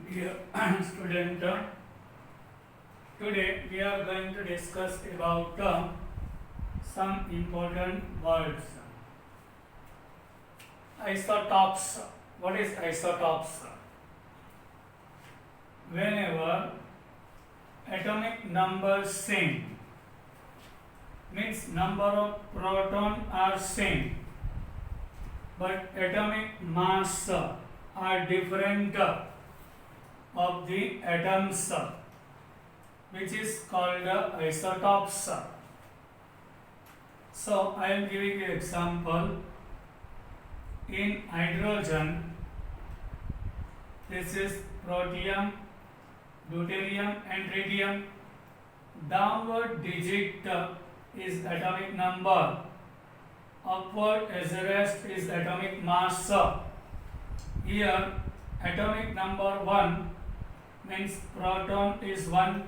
Dear student, today we are going to discuss about some important words. Isotopes. What is isotopes? Whenever atomic number same, means number of proton are same, but atomic mass are different of the atoms, which is called isotopes. So I am giving you example. In hydrogen, this is protium, deuterium and tritium. Downward digit is atomic number, upward asterisk is atomic mass. Here atomic number 1 means proton is 1.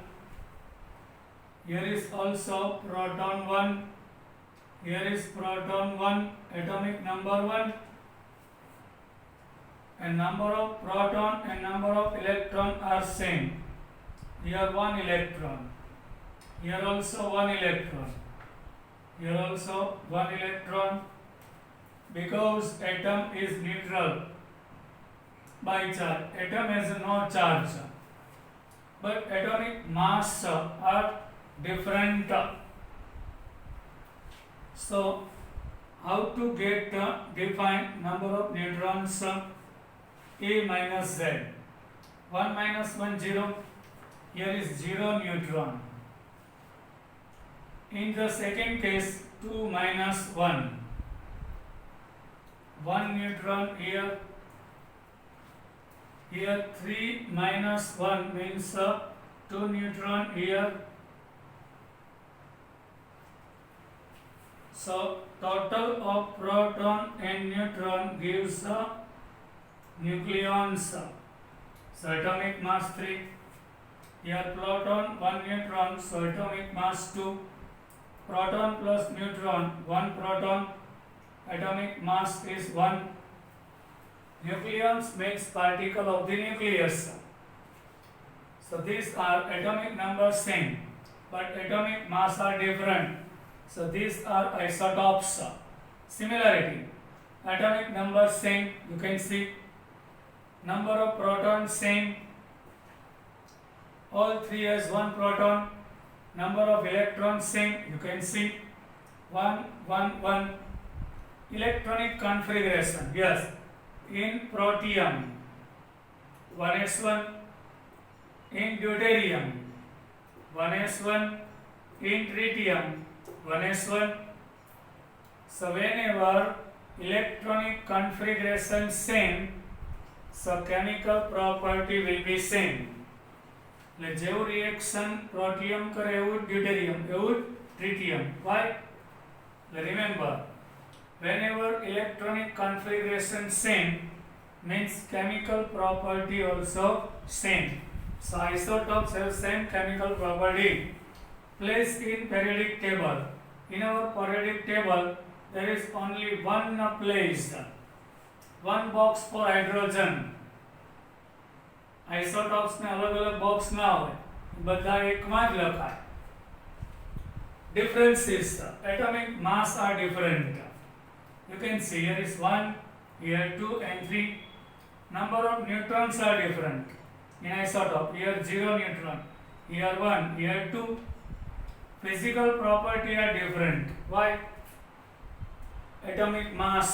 Here is also proton 1. Here is proton 1, atomic number 1. And number of proton and number of electron are same. Here 1 electron. Here also 1 electron. Here also 1 electron. Because atom is neutral by charge. Atom has no charge. But atomic mass are different. So, how to get define number of neutrons? A minus Z. 1 minus 1 0. Here is 0 neutron. In the second case, 2 minus 1. 1 neutron here. Here 3 minus 1 means 2 neutron here. So total of proton and neutron gives nucleons. So atomic mass 3. Here proton 1 neutron, so atomic mass 2. Proton plus neutron 1 proton, atomic mass is 1. Nucleons makes particle of the nucleus. So these are atomic numbers same, but atomic mass are different. So these are isotopes. Similarity, atomic number same, you can see. Number of protons same. All three has 1 proton. Number of electrons same, you can see. 1, 1, 1. Electronic configuration, yes. In protium 1s1, in deuterium 1s1, in tritium 1s1. So whenever electronic configuration same, so chemical property will be same. એટલે જેવું reaction પ્રોટિયમ કરે એવું deuterium એવું tritium. Why? Remember, whenever electronic configuration same means chemical property also same. So isotopes have same chemical property. Place in periodic table. In our periodic table there is only one place, one box for hydrogen. Isotopes ને અલગ અલગ box ના હોય, બધા એકમાં જ લખાય. Differences, atomic mass are different. You can see here is 1, here 2 and 3. Number of neutrons are different in isotope. Here 0 neutron, here 1, here 2. Physical property are different. Why? Atomic mass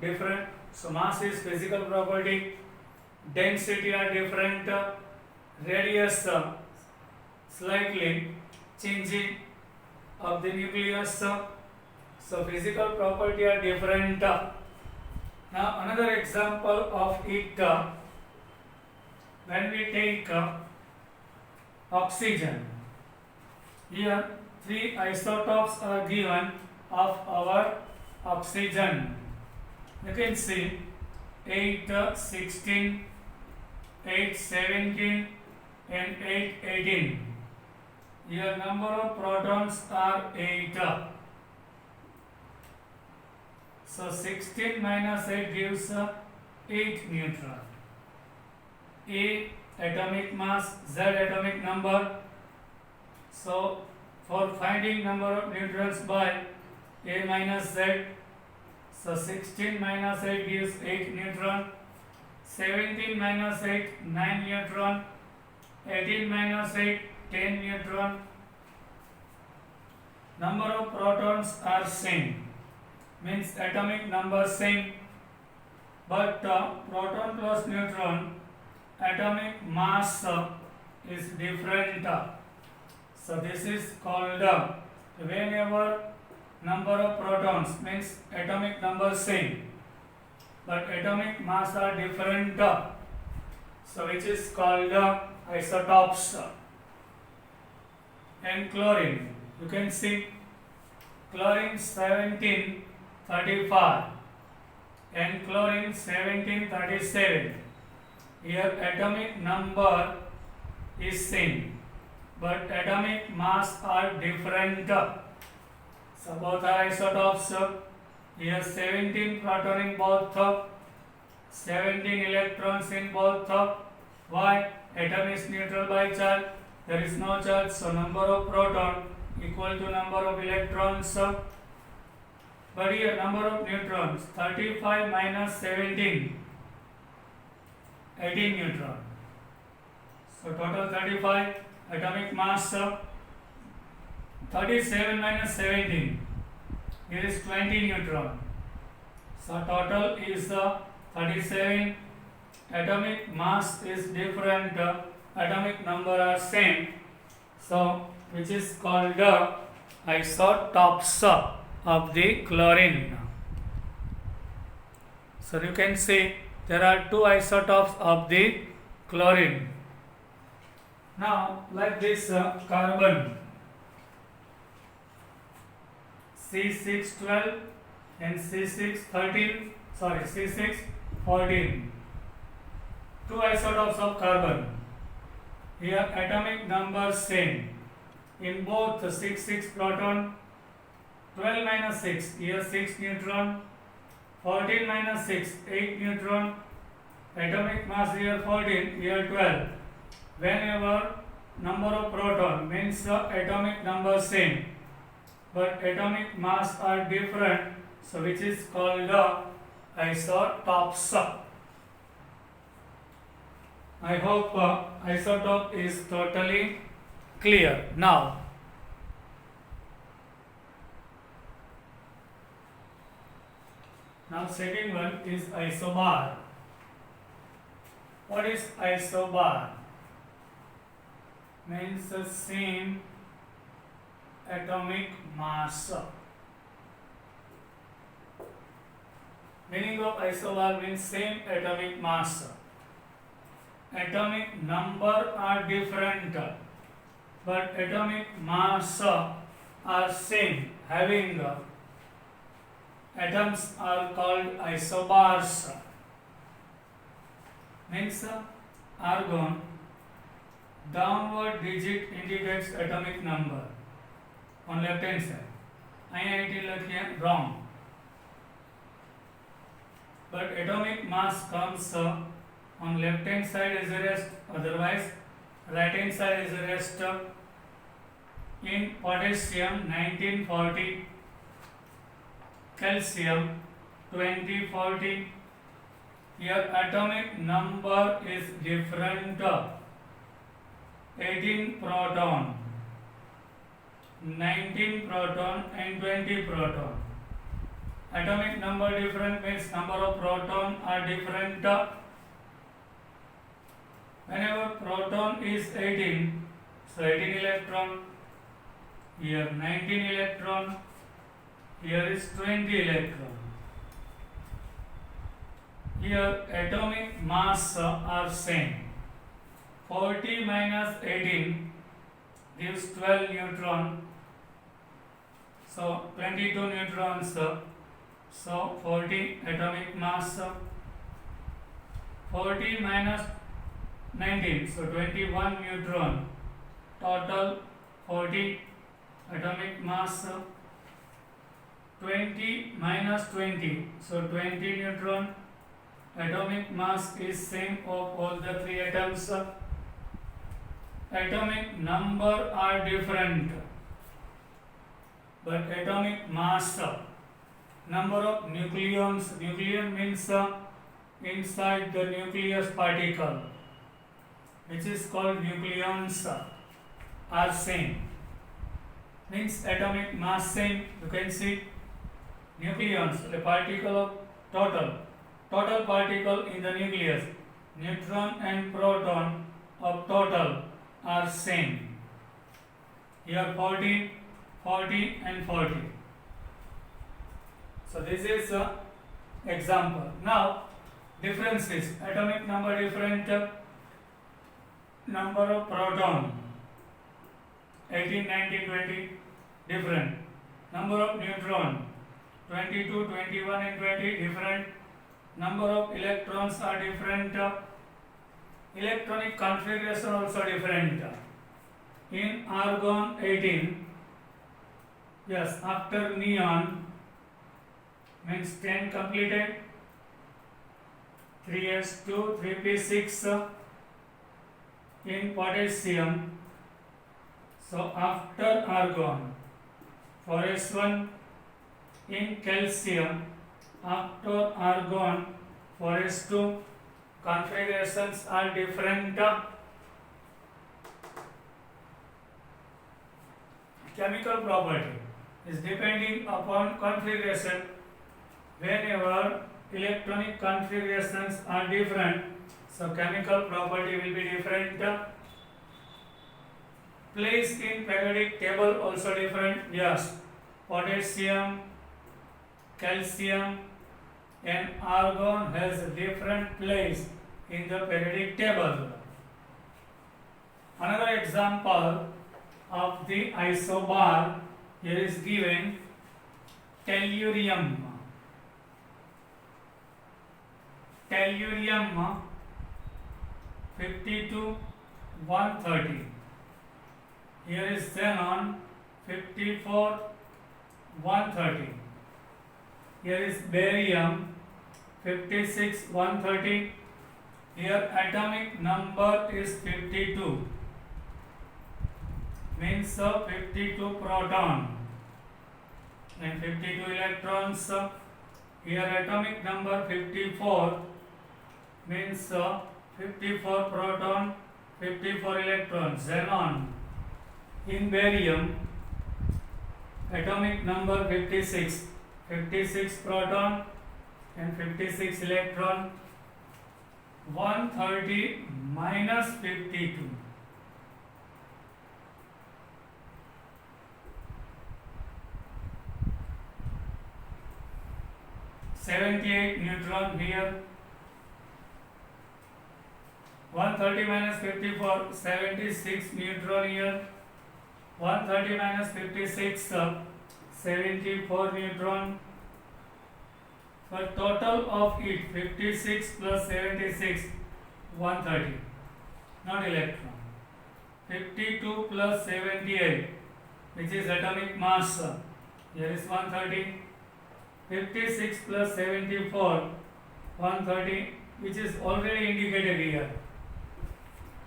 different. So mass is physical property. Density are different. Radius slightly changing of the nucleus. So physical property are different. Now another example of it, when we take oxygen. Here 3 isotopes are given of our oxygen. You can see 8 16, 8 17 and 8 18. Here number of protons are 8. So 16 minus 8 gives 8 neutron. A atomic mass, Z atomic number. So for finding number of neutrons by A minus Z, so 16 minus 8 gives 8 neutron, 17 minus 8 9 neutron, 18 minus 8 10 neutron. Number of protons are same, means atomic number same, but proton plus neutron atomic mass is different. So this is called whenever number of protons means atomic number same but atomic mass are different, so which is called isotopes. And chlorine, you can see chlorine 1735 and chlorine 1737. Here atomic number is same but atomic mass are different. So both are isotopes. Here 17 proton in both, 17 electrons in both. Why? Atom is neutral by charge. There is no charge, so number of proton equal to number of electrons. But here number of neutrons 35 minus 17, 18 neutron. So total 35. Atomic mass 37 minus 17. Here is 20 neutron. So total is 37. Atomic mass is different. Atomic number are same. So which is called isotopes of the chlorine. So you can see there are two isotopes of the chlorine. Now like this carbon C612 and C613, C614. Two isotopes of carbon. Here atomic number same. In both 6 proton, 12 minus 6, here 6 neutron, 14 minus 6, 8 neutron, atomic mass here 14, here 12. Whenever number of proton means atomic number same but atomic mass are different, so which is called isotopes. I hope isotope is totally clear. Now second one is isobar. What is isobar? Means the same atomic mass. Meaning of isobar means same atomic mass. Atomic number are different but atomic mass are same. Having atoms are called isobars. Means argon downward digit indicates atomic number on left hand side. IIT लखिए wrong. But atomic mass comes on left hand side as a rest, otherwise right hand side as a rest. In potassium 1940, calcium 2040. Here atomic number is different. 18 proton, 19 proton and 20 proton. Atomic number different means number of proton are different. Whenever proton is 18, so 18 electron, here 19 electron, here is 20 electron. Here atomic mass are same. 40 minus 18 gives 12 neutron. So 22 neutrons. So 40 atomic mass. 40 minus 19, so 21 neutron. Total 40 atomic mass. 20 minus 20, so 20 neutron. atomic mass is same of all the three atoms. Atomic number are different, but atomic mass, number of nucleons, nucleon means inside the nucleus particle, which is called nucleons, are same. Means atomic mass same. You can see nucleons, the particle of total particle in the nucleus, neutron and proton of total are same. Here 40 and 40. So this is example. Now differences: atomic number different, number of proton 18, 19, 20 different, number of neutron 22, 21 and 20 different, number of electrons are different, electronic configuration also different. In argon 18, yes, after neon means 10 completed, 3s2, 3p6 in potassium. So after argon 4s1 in calcium, after argon 4s2, configurations are different. Chemical property is depending upon configuration. Whenever electronic configurations are different, so chemical property will be different. Place in periodic table also different. Yes, potassium, calcium and argon has a different place in the periodic table. Another example of the isobar here is given: tellurium. Tellurium 52 130. Here is xenon 54 130. Here is barium 56 130. Here atomic number is 52, means 52 proton and 52 electrons. Here atomic number 54 means 54 proton, 54 electrons. Xenon. In barium atomic number 56, 56 proton and 56 electron. 130 minus 52. 78 neutron here. 130 minus 54, 76 neutron here. 130 minus 56, 74 neutron. For total of it, 56 plus 76, 130. Not electron. 52 plus 78, which is atomic mass. Here is 130. 56 plus 74, 130, which is already indicated here.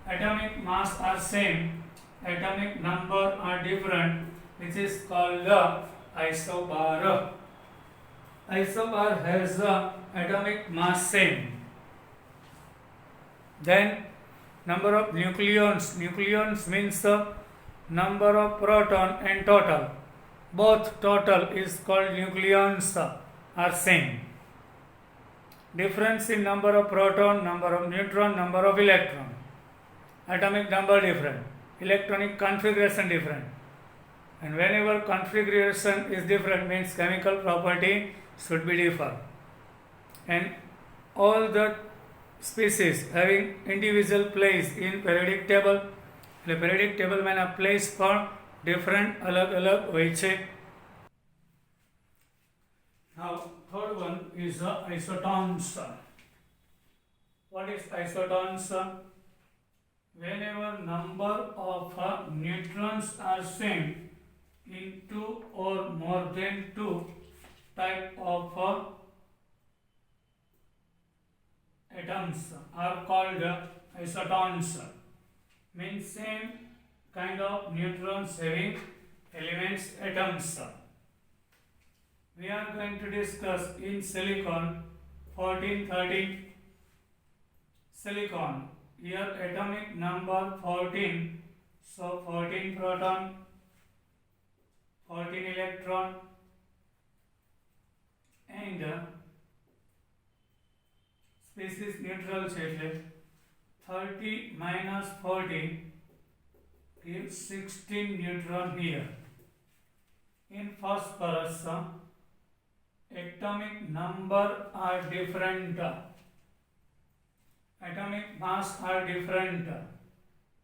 Atomic mass are same, atomic number are different, which is called the isobar. Isobar has the atomic mass same. Then number of nucleons. Nucleons means the number of proton and total. Both total is called nucleons are same. Difference in number of proton, number of neutron, number of electron. Atomic number different. Electronic configuration different. And whenever configuration is different means chemical property should be different. And all the species having individual place in periodic table. The periodic table में ना place for different अलग-अलग હોય છે. Now third one is isotons. What is isotons? Whenever number of neutrons are same in two or more than two type of atoms are called isotons. Means same kind of neutrons having elements atoms. We are going to discuss in silicon 1413 silicon. Here atomic number 14. So 14 proton, 14 electron, and species neutral એટલે 30 minus 40 gives 16 neutron here. In phosphorus, atomic number are different, atomic mass are different.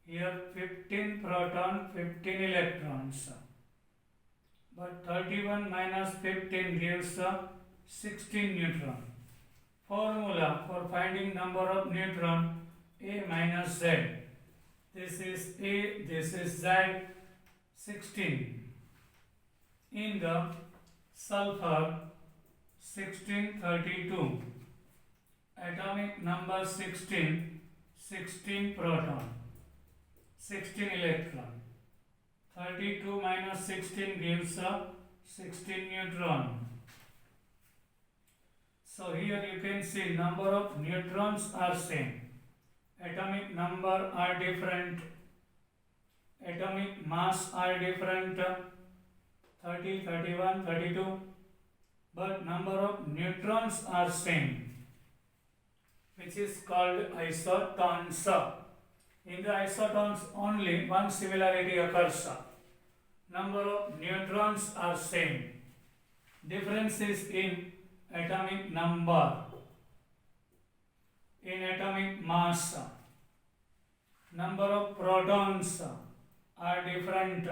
Here 15 proton, 15 electrons. But 31 minus 15 gives 16 neutron. Formula for finding number of neutron, A minus Z. This is A, this is Z, 16. In the sulfur, 1632. Atomic number 16, 16 proton, 16 electron. 32 minus 16 gives 16 neutron. So here you can see number of neutrons are same. Atomic number are different. Atomic mass are different. 30, 31, 32. But number of neutrons are same, which is called isotons. In the isotons only one similarity occurs. Number of neutrons are same. Difference is in atomic number, in atomic mass. Number of protons are different.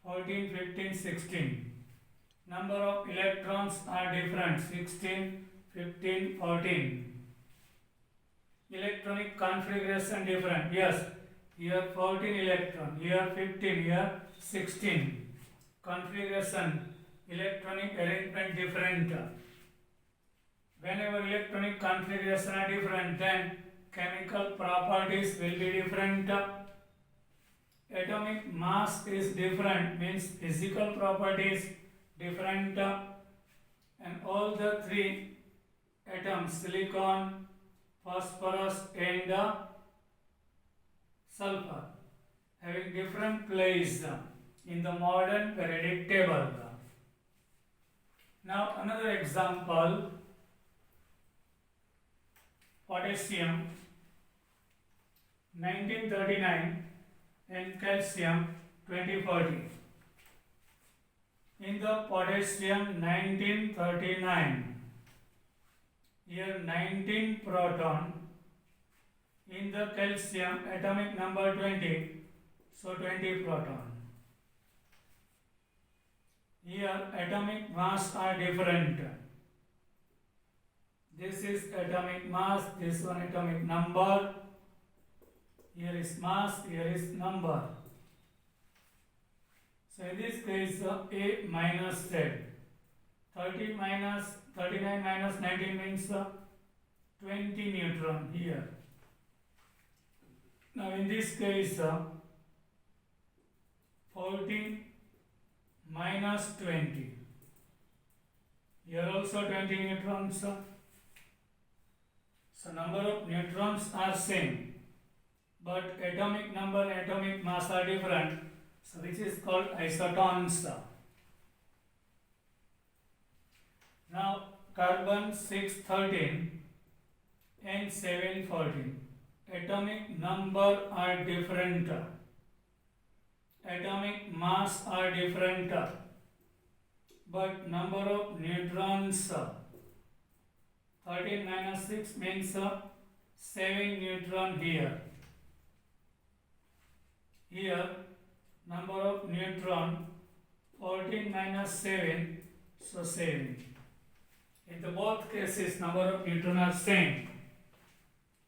14, 15, 16. Number of electrons are different. 16, 15, 14. Electronic configuration different. Yes, here 14 electron, here 15, here 16. Configuration, electronic arrangement different. Whenever electronic configuration are different, then chemical properties will be different. Atomic mass is different, means physical properties different. And all the three atoms, silicon, phosphorus and sulfur, having different place in the modern periodic table. Now another example, potassium 1939 and calcium 2040. In the potassium 1939, here 19 proton. In the calcium atomic number 20, so 20 proton. Here atomic mass are different. This is atomic mass, this one atomic number. Here is mass, here is number. So in this case A minus Z. 30 minus 39 minus 19 means 20 neutron here. Now in this case 14 minus 20. Here also 20 neutrons. So number of neutrons are same, but atomic number and atomic mass are different. So which is called isotons. Now carbon 613 and 714. Atomic number are different. Atomic mass are different. But number of neutrons, 13 minus 6 means 7 neutron here. Here number of neutron 14 minus 7, so 7. In the both cases number of neutron are same.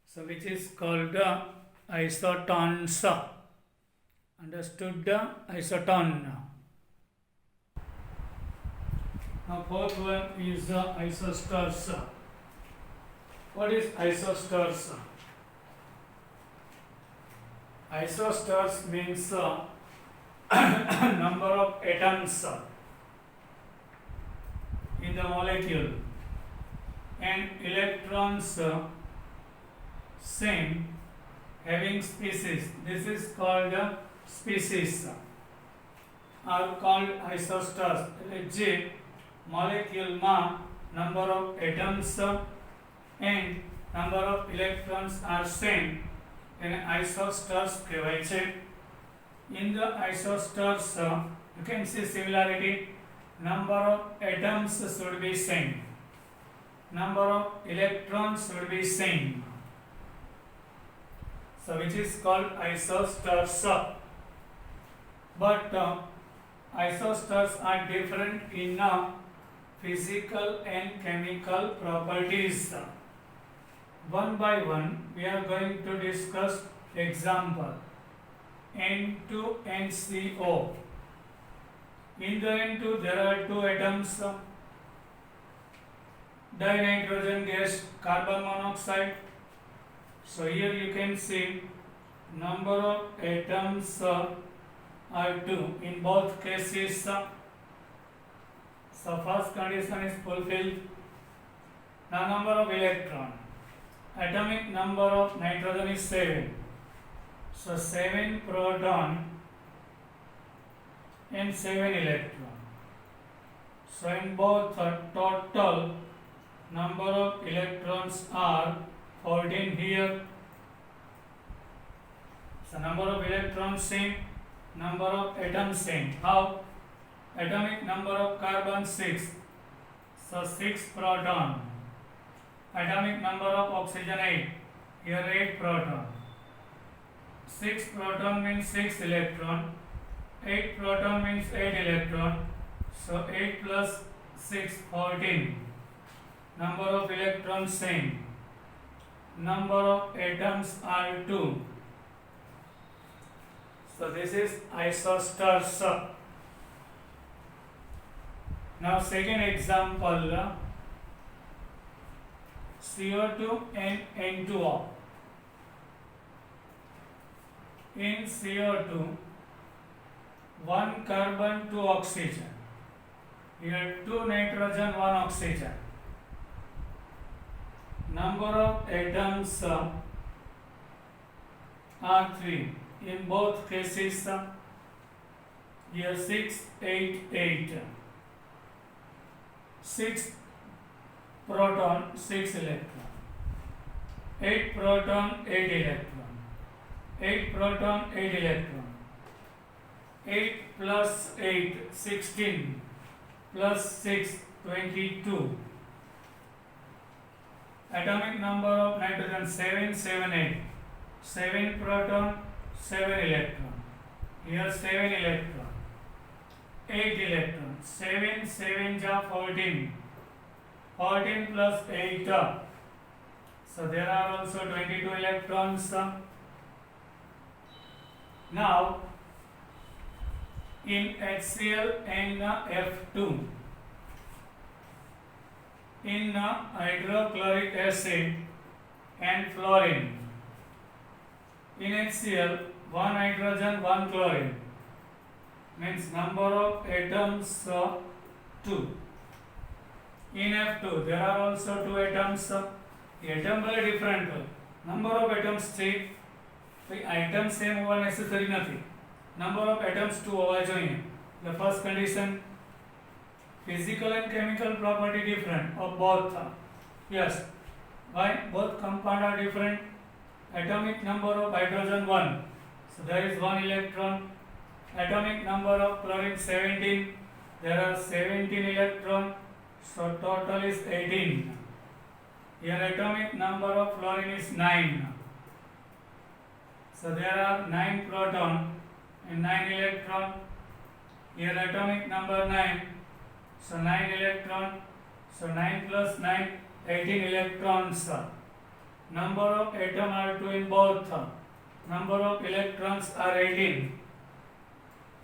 So which is called isotons. Understood? Isoton. Now fourth one is isosters. What is isosters? Isosters means number of atoms in the molecule and electrons same having species. This is called species are called isosters. જે મોલેક્યુલમાં number of atoms and number of electrons are same એને isosters કહેવાય છે. In the isosters you can see similarity. Number of atoms should be same, number of electrons should be same, so which is called isosters. But isosters are different in physical and chemical properties. One by one we are going to discuss. Example, N2NCO. In the N2 there are two atoms, dinitrogen gas, carbon monoxide. So here you can see number of atoms are 2 in both cases. So first condition is fulfilled. Now number of electron. Atomic number of nitrogen is 7. So 7 proton and 7 electron. So in both total number of electrons are 14 here. So number of electrons same, number of atoms same. How? Atomic number of carbon 6. So 6 proton. Atomic number of oxygen 8. Here 8 proton. 6 proton means 6 electron. 8 proton means 8 electron. So 8 plus 6, 14. Number of electrons same. Number of atoms are 2. So this is isosters. Now second example, CO2 and N2O. In CO2, 1 carbon, 2 oxygen. Here 2 nitrogen, 1 oxygen. Number of atoms are 3. In both cases, here 6, 8, 8. 6 proton, 6 electron. 8 proton, 8 electron. 8 proton, 8 electron. 8 plus 8, 16. Plus 6, 22. Atomic number of nitrogen 7, 7, 8. 7 proton, 7 electron. Here 7 electron. 8 electron. 7, 7 ja 14. 14 plus 8. So there are also 22 electrons. Now in HCl and F2, in hydrochloric acid and fluorine. In HCl, 1 hydrogen, 1 chlorine. Means number of atoms 2. In F2, there are also 2 atoms. Atom very different. Number of atoms 3. Item same होगा necessary નથી. Number of atoms 2 होगा चाहिए. The first condition, physical and chemical property different of both. Yes. Why? Both compound are different. Atomic number of hydrogen 1. So there is 1 electron. Atomic number of chlorine 17. There are 17 electron. So total is 18. Here atomic number of fluorine is 9. So there are 9 proton and 9 electron. Here atomic number 9. So 9 electron. So 9 plus 9, 18 electrons. Number of atoms are 2 in both. Number of electrons are 18.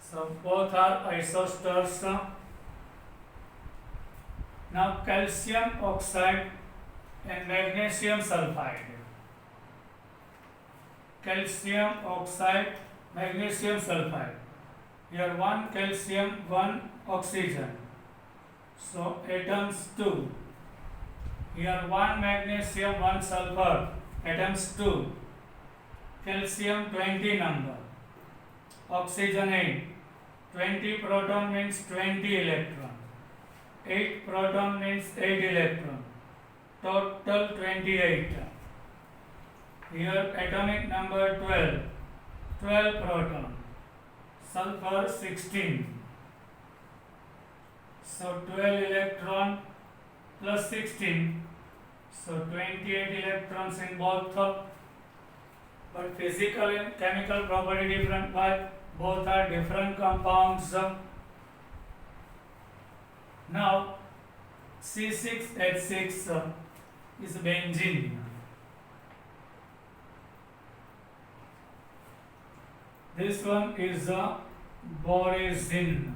So both are isosters. Now calcium oxide and magnesium sulfide. Calcium oxide, magnesium sulfide. Here 1 calcium, 1 oxygen. So atoms 2. Here 1 magnesium, 1 sulfur. Atoms 2. Calcium 20 number. Oxygen 8. 20 proton means 20 electron. 8 proton means 8 electron. Total 28. Here atomic number 12. 12 proton. Sulfur 16. So 12 electron plus 16. So 28 electrons in both, but physical and chemical property different, but both are different compounds. Now C6H6 is benzene. This one is borazine.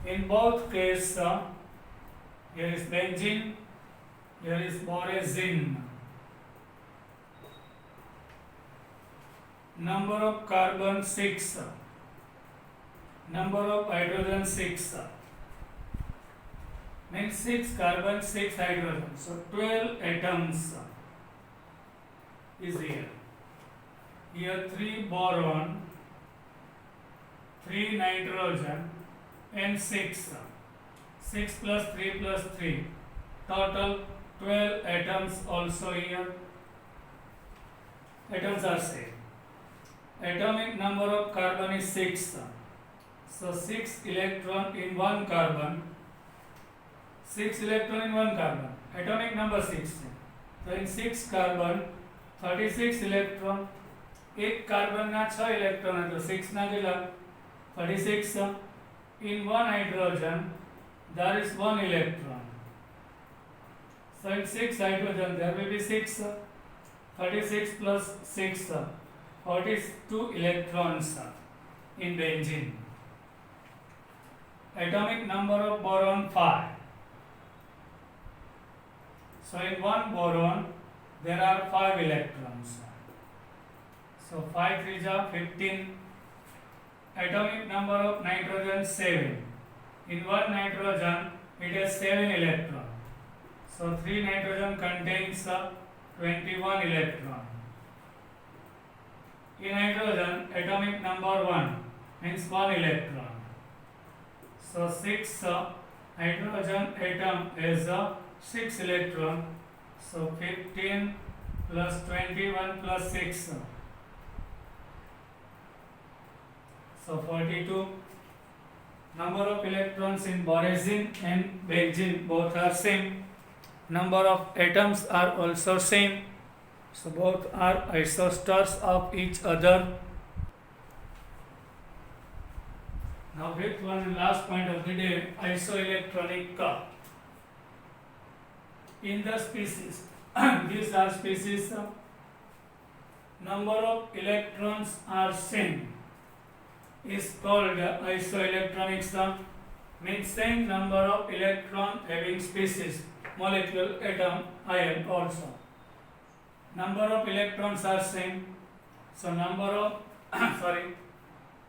In both cases, here is benzene, here is borazine. Number of carbon 6, number of hydrogen 6, means 6 carbon, 6 hydrogen. So 12 atoms is here. Here 3 boron, 3 nitrogen and 6. 6 plus 3 plus 3. Total 12 atoms also here. Atoms are same. Atomic number of carbon is 6. So 6 electron in 1 carbon. 6 electron in 1 carbon. Atomic number 6. So in 6 carbon 36 electron. एक carbon ना 6 electron है तो 6 ना गेला 36. In 1 hydrogen there is 1 electron. So in 6 hydrogen there will be 6. 36 plus 6, 42 electrons in benzene. Atomic number of boron 5. So in 1 boron there are 5 electrons. So 5 3 are 15. Atomic number of nitrogen 7. In 1 nitrogen it has 7 electron. So 3 nitrogen contains 21 electron. In hydrogen atomic number 1 means 1 electron. So 6 hydrogen atom has 6 electron. So 15 plus 21 plus 6. So 42. Number of electrons in borazine and benzene both are same. Number of atoms are also same. So both are isosters of each other. Now with one last point of the day, isoelectronic. In the species, these are species, number of electrons are same. Is called isoelectronics, means same number of electron having species, molecule, atom, ion also. Number of electrons are same, so number of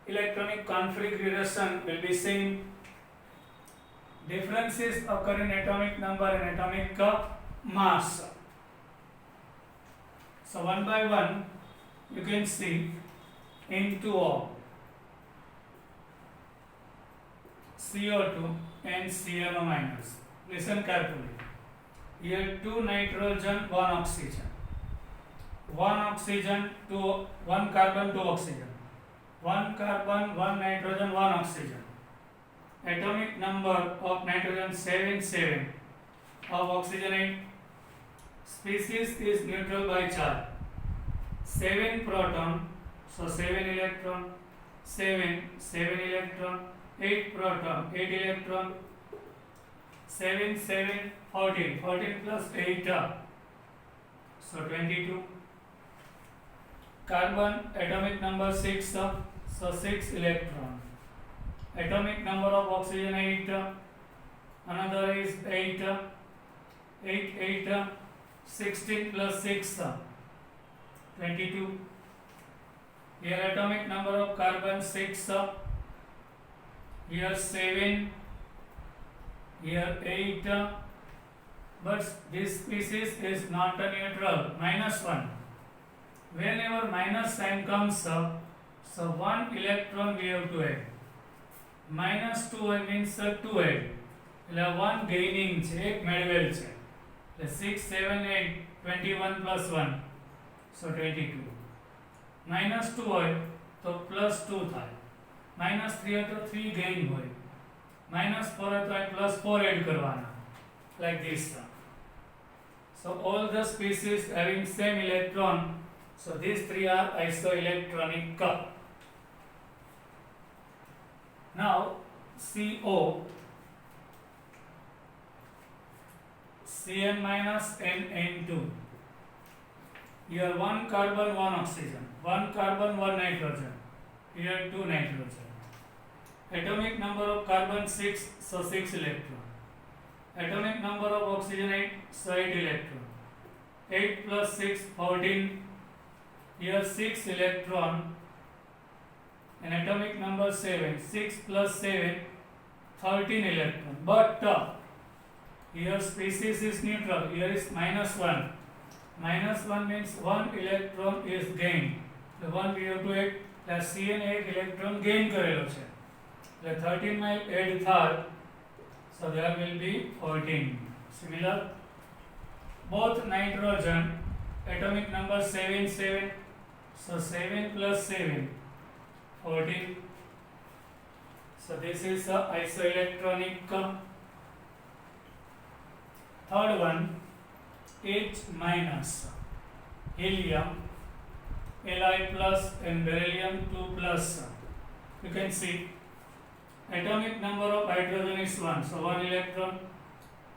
electronic configuration will be same. Differences occur in atomic number and atomic mass. So one by one you can see N2O, CO2 and CMO minus. Listen carefully. Here 2 nitrogen, 1 oxygen. 1 oxygen, 1 carbon, 2 oxygen. 1 carbon, 1 nitrogen, 1 oxygen. Atomic number of nitrogen 7, 7. Of oxygen 8. Species is neutral by charge. 7 proton, so 7 electron. 7, 7 electron. 8 proton, 8 electron. 7, 7, 14. 14 plus 8, so 22. Carbon atomic number 6, so 6 electron. Atomic number of oxygen 8, another is 8, 8, 8, 16 plus 6, 22. Here atomic number of carbon 6, here 7, here 8, but this species is not a neutral, -1. Whenever minus sign comes up, so 1 electron we have to add. -2 means 2 add. એટલે 1 gaining છે, એક મેળવેલ છે. એટલે 6, 7, 8, 21 plus 1, so 22. -2 હોય તો +2 થાય. -3 હોય તો 3 gain હોય. -4 હોય તો +4 add કરવાના. Like this. So all the species having same electron, so these three are isoelectronic. Now CO, Cn minus NN2. Here 1 carbon, 1 oxygen, 1 carbon, 1 nitrogen. Here 2 nitrogen. Atomic number of carbon 6, so 6 electron. Atomic number of oxygen 8, so 8 electron. 8 plus 6, 14. Here 6 electron. And atomic number 7. 6 plus 7, 13 electron. But here species is neutral. Here is -1. -1 means 1 electron is gained. The 1 we have to add. Plus Cn 8 electron gain કરેલો છે. એટલે 13 માં add થાય. So there will be 14. Similar. Both nitrogen, atomic number 7, 7. So 7 plus 7, 14. So this is isoelectronic. Third one, H minus. Helium, Li plus and beryllium 2 plus. You can see atomic number of hydrogen is 1, so 1 electron.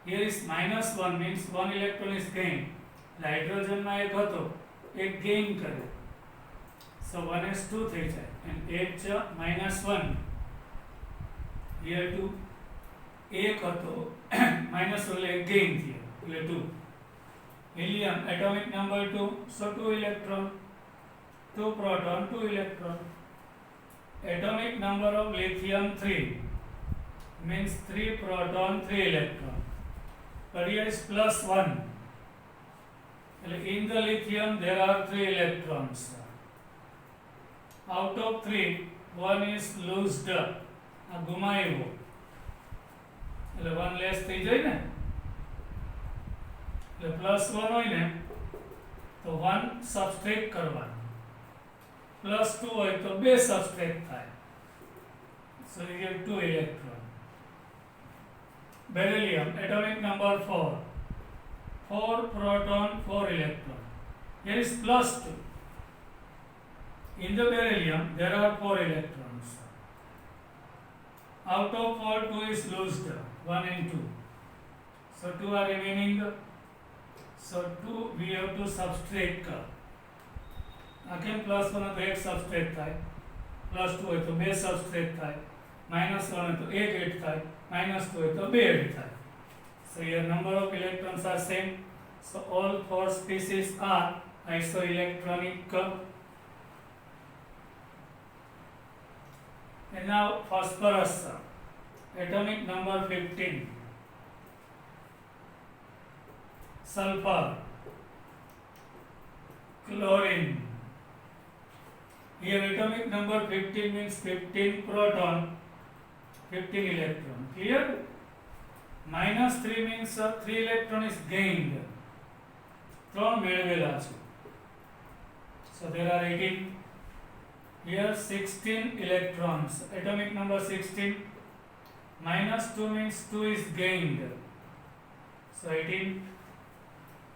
Here is -1 means 1 electron is gained. Hydrogen માં એક હતો, એક gain કરે. So 1s2 થઈ જાય. And H -1. Here 2. એક હતો, -1 એક gain થયો, એટલે 2. Helium, atomic number 2, so 2 electron. 2 proton, 2 electron. Atomic number of lithium 3 means 3 proton, 3 electron. But here is +1. In the lithium there are 3 electrons. Out of 3, 1 is loosed. ગુમાવ્યો. એટલે 1 less થઈ જાય ને. એટલે +1 હોય ને તો 1 સબસ્ટ્રેક્ટ કરવાનું. +2 હોય તો 2 સબસ્ટ્રેક્ટ થાય. So you get 2 electron. Beryllium, atomic number 4. 4 proton, 4 electron. Here is +2. In the beryllium, there are 4 electrons. Out of 4, 2 is loosed, 1 and 2. So 2 are remaining. So 2 we have to subtract. Again +1 હોય તો 1 subtract થાય. +2 હોય તો 2 subtract થાય. -1 હોય તો 1 add થાય. -2 હોય તો 2 add થાય. So here number of electrons are same. So all 4 species are isoelectronic. And now phosphorus, atomic number 15. Sulfur, chlorine. Here atomic number 15 means 15 proton, 15 electron. Clear? -3 means 3 electron is gained. 3 મેળવેલા છે. So there are 18. Here 16 electrons. Atomic number 16. -2 means 2 is gained. So 18.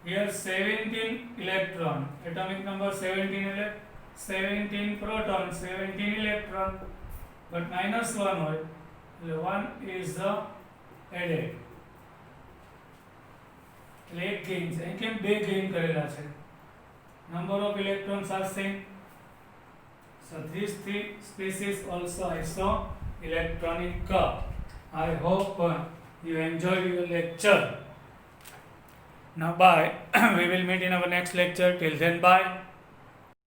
Here 17 electron. Atomic number 17 17 proton, 17 electron. But -1 હોય. 1 is added. એટલે એક gain છે. કેમ 2 gain કરેલા છે? Number of electrons are same. So these 3 species also isoelectronic. I hope you enjoyed your lecture. Now bye. We will meet in our next lecture. Till then, bye.